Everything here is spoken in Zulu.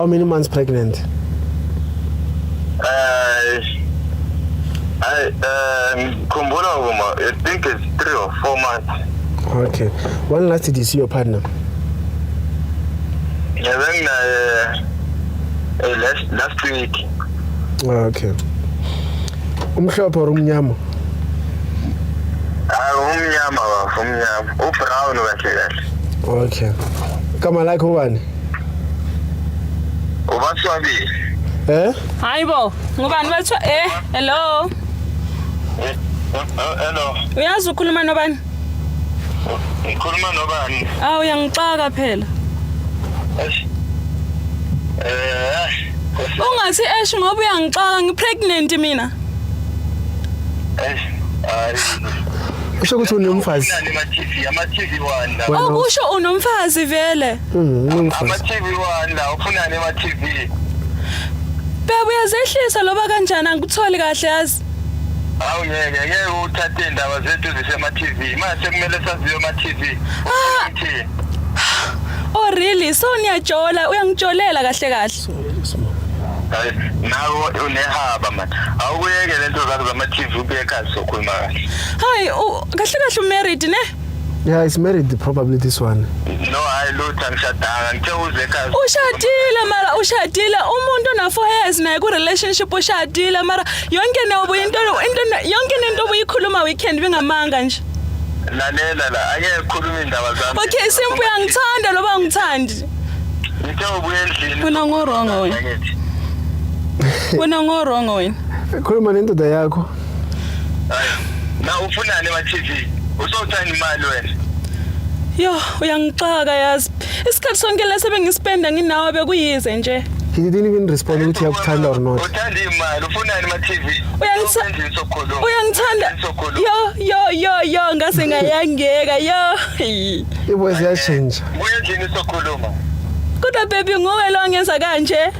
How many months pregnant? I think it's 3 or 4 months. Okay. When last did you see your partner? Yeah, then last week. Okay. Umhlophe or umnyama? Umnyama. Ubrown kahle. Okay. Kama like ubani? Ubaswabile. Hayibo, ngubani bathi hello. Hello. Uyazi ukhuluma nobani? Ngikhuluma nobani? Uyangixaka phela. Ungathi ngoba uyangixaka ngipregnant mina. Usho ukuthi unomfazi. Ama-TV wanda. Okusho unomfazi vele. Ama-TV wanda, ufunani ama-TV? Bebe uyazehlisa loba kanjani angikutholi kahle yazi. Hawu ngeke uthathe indaba zethu zisema-TV. Mase kumele saziwe ama-TV. Oh really? So niyajola, uyangitsholela kahle kahle. Nawo unehaba man. Awuyeke lento zakho zama-TV ubuye ekhaya sokhuluma kahle. Hayi, kahle kahle married ne? Yeah, he's married probably this one. No, hayi lutho angishadanga. Ngithe uze ekhaya. Ushadile umuntu na 4 years naye ku relationship ushadile mara yonke into obuyikhuluma weekend bingamanga nje. Lalela la, angeke khuluma indaba zami. Okay, simple uyangithanda loba ungithandi. Ngithe ubuye endlini. Wena ngorongo wena. Wena ngorongo wena. Khuluma nendoda yakho. Hayi, na ufunani ama-TV? Usothanda imali wena? Yo, uyangixaka yazi. Isikhathi sonke lase bengispenda nginawe bekuyize nje. He didn't even respond ukuthi uyakuthanda or not. Uthanda imali, ufunani ama-TV? Uyangithanda. Yo, ngase ngayangeka yo. Ivoice yachange. Uye endlini sokhuluma. Kodwa baby nguwe lo ngenza kanje.